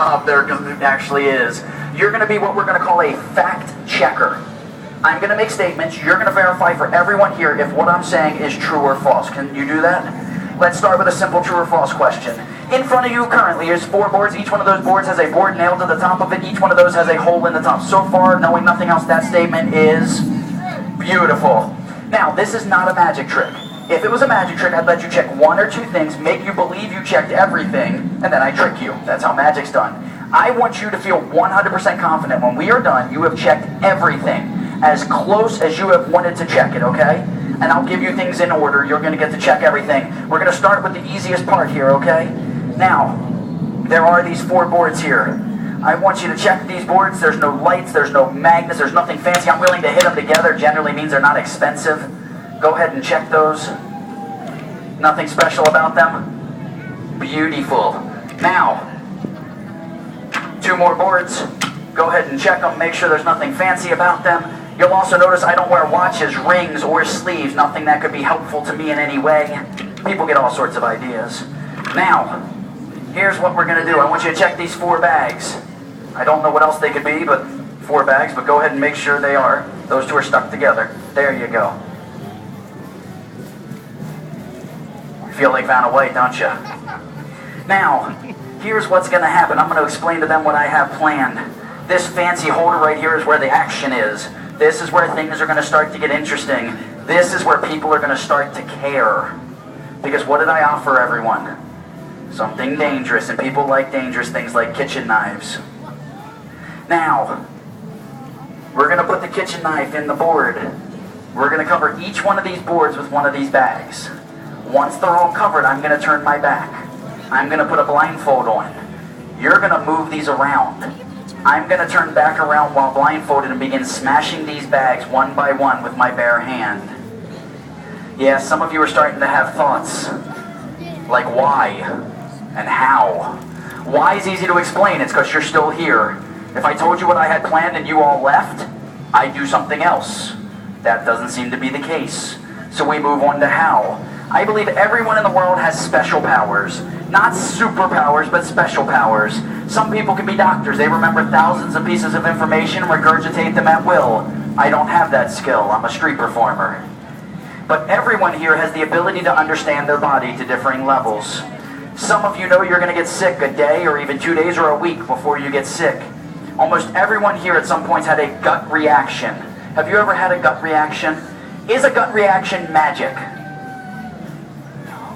job there actually is. You're going to be what we're going to call a fact checker. I'm going to make statements. You're going to verify for everyone here if what I'm saying is true or false. Can you do that? Let's start with a simple true or false question. In front of you currently is 4 boards. Each one of those boards has a board nailed to the top of it. Each one of those has a hole in the top. So far, knowing nothing else, that statement is beautiful. Now, this is not a magic trick. If it was a magic trick, I'd let you check 1 or 2 things, make you believe you checked everything, and then I trick you. That's how magic's done. I want you to feel 100% confident when we are done, you have checked everything, as close as you have wanted to check it, okay? And I'll give you things in order. You're going to get to check everything. We're going to start with the easiest part here, okay? Now, there are these 4 boards here. I want you to check these boards. There's no lights, there's no magnets, there's nothing fancy. I'm willing to hit them together. Generally means they're not expensive. Go ahead and check those. Nothing special about them. Beautiful. Now, 2 more boards. Go ahead and check them. Make sure there's nothing fancy about them. You'll also notice I don't wear watches, rings, or sleeves. Nothing that could be helpful to me in any way. People get all sorts of ideas. Now, here's what we're going to do. I want you to check these 4 bags. I don't know what else they could be, but 4 bags, but go ahead and make sure they are. Those 2 are stuck together. There you go. Feel like Vanna White, don't you? Now, here's what's going to happen. I'm going to explain to them what I have planned. This fancy holder right here is where the action is. This is where things are going to start to get interesting. This is where people are going to start to care. Because what did I offer everyone? Something dangerous, and people like dangerous things like kitchen knives. Now, we're going to put the kitchen knife in the board. We're going to cover each one of these boards with one of these bags. Once they're all covered, I'm going to turn my back. I'm going to put a blindfold on. You're going to move these around. I'm going to turn back around while blindfolded and begin smashing these bags one by one with my bare hand. Yeah, some of you are starting to have thoughts. Like why and how. Why is easy to explain. It's because you're still here. If I told you what I had planned and you all left, I'd do something else. That doesn't seem to be the case. So we move on to how. I believe everyone in the world has special powers. Not superpowers, but special powers. Some people can be doctors. They remember thousands of pieces of information and regurgitate them at will. I don't have that skill. I'm a street performer. But everyone here has the ability to understand their body to differing levels. Some of you know you're going to get sick a day or even 2 days or a week before you get sick. Almost everyone here at some point had a gut reaction. Have you ever had a gut reaction? Is a gut reaction magic?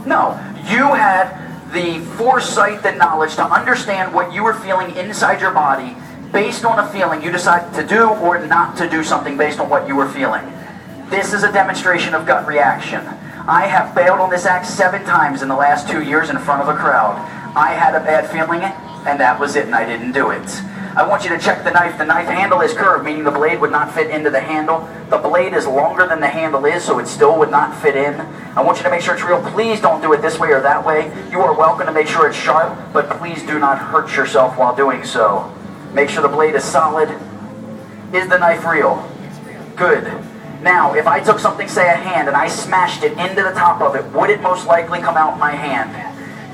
No. You had the foresight, the knowledge to understand what you were feeling inside your body based on a feeling. You decided to do or not to do something based on what you were feeling. This is a demonstration of gut reaction. I have bailed on this act 7 times in the last 2 years in front of a crowd. I had a bad feeling, and that was it, and I didn't do it. I want you to check the knife. The knife handle is curved, meaning the blade would not fit into the handle. The blade is longer than the handle is, so it still would not fit in. I want you to make sure it's real. Please don't do it this way or that way. You are welcome to make sure it's sharp, but please do not hurt yourself while doing so. Make sure the blade is solid. Is the knife real? Good. Now, if I took something, say a hand, and I smashed it into the top of it, would it most likely come out my hand?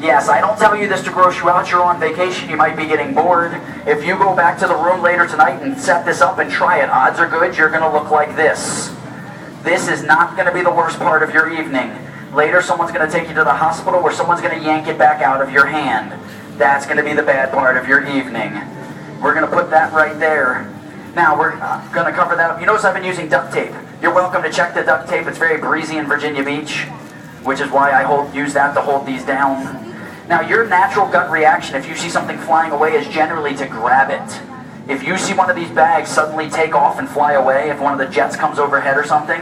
Yes, I don't tell you this to gross you out. You're on vacation. You might be getting bored. If you go back to the room later tonight and set this up and try it, odds are good you're going to look like this. This is not going to be the worst part of your evening. Later, someone's going to take you to the hospital or someone's going to yank it back out of your hand. That's going to be the bad part of your evening. We're going to put that right there. Now, we're going to cover that up. You notice I've been using duct tape. You're welcome to check the duct tape. It's very breezy in Virginia Beach, which is why I use that to hold these down. Now, your natural gut reaction, if you see something flying away, is generally to grab it. If you see one of these bags suddenly take off and fly away, if one of the jets comes overhead or something,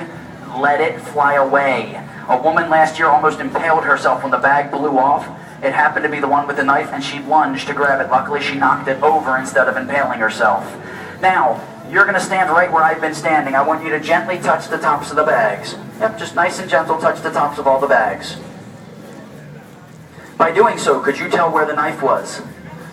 let it fly away. A woman last year almost impaled herself when the bag blew off. It happened to be the one with the knife, and she lunged to grab it. Luckily, she knocked it over instead of impaling herself. Now, you're going to stand right where I've been standing. I want you to gently touch the tops of the bags. Yep, just nice and gentle, touch the tops of all the bags. By doing so, could you tell where the knife was?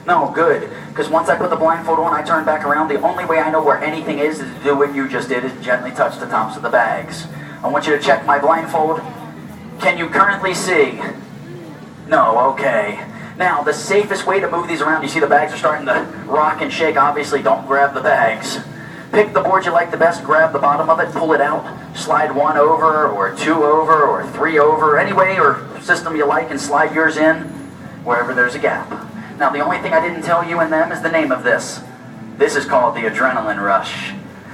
No, good. Because once I put the blindfold on, I turn back around. The only way I know where anything is to do what you just did, is gently touch the tops of the bags. I want you to check my blindfold. Can you currently see? No, okay. Now, the safest way to move these around, you see the bags are starting to rock and shake. Obviously, don't grab the bags. Pick the board you like the best, grab the bottom of it, pull it out, slide 1 over, or 2 over, or 3 over, any way or system you like, and slide yours in wherever there's a gap. Now, the only thing I didn't tell you and them is the name of this. This is called the adrenaline rush.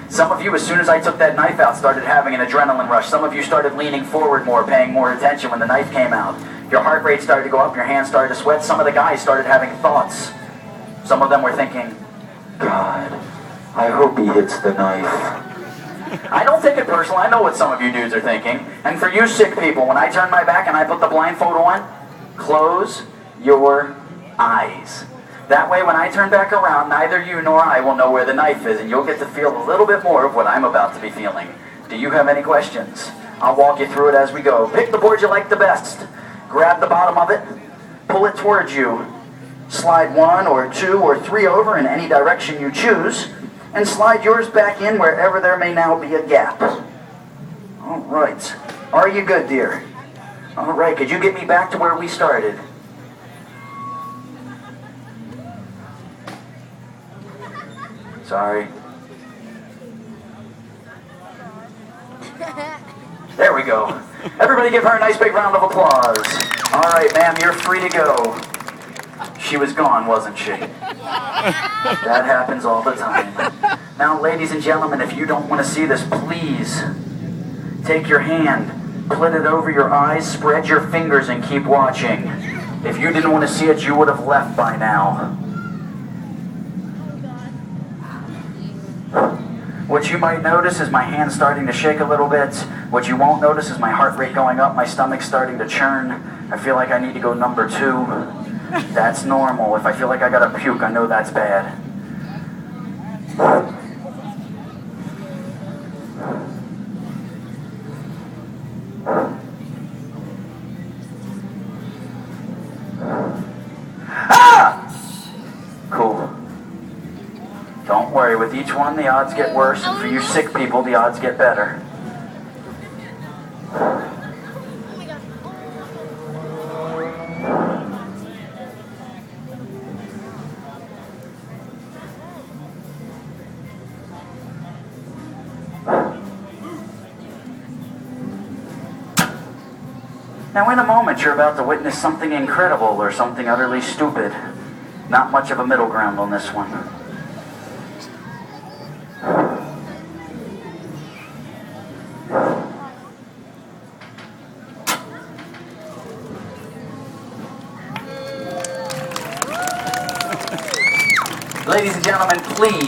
Some of you, as soon as I took that knife out, started having an adrenaline rush. Some of you started leaning forward more, paying more attention when the knife came out. Your heart rate started to go up, your hands started to sweat. Some of the guys started having thoughts. Some of them were thinking, God, I hope he hits the knife. I don't take it personal. I know what some of you dudes are thinking. And for you sick people, when I turn my back and I put the blindfold on, close your eyes. That way, when I turn back around, neither you nor I will know where the knife is, and you'll get to feel a little bit more of what I'm about to be feeling. Do you have any questions? I'll walk you through it as we go. Pick the board you like the best. Grab the bottom of it. Pull it towards you. Slide 1 or 2 or 3 over in any direction you choose, and slide yours back in wherever there may now be a gap. All right. Are you good, dear? All right. Could you get me back to where we started? Sorry. There we go. Everybody give her a nice big round of applause. All right, ma'am, you're free to go. She was gone, wasn't she? That happens all the time. Now, ladies and gentlemen, if you don't want to see this, please take your hand, put it over your eyes, spread your fingers, and keep watching. If you didn't want to see it, you would have left by now. What you might notice is my hand starting to shake a little bit. What you won't notice is my heart rate going up, my stomach starting to churn. I feel like I need to go number 2. That's normal. If I feel like I gotta puke, I know that's bad. Cool. Don't worry, with each one the odds get worse, and for you sick people the odds get better. Now in a moment you're about to witness something incredible or something utterly stupid. Not much of a middle ground on this one. Ladies and gentlemen, please.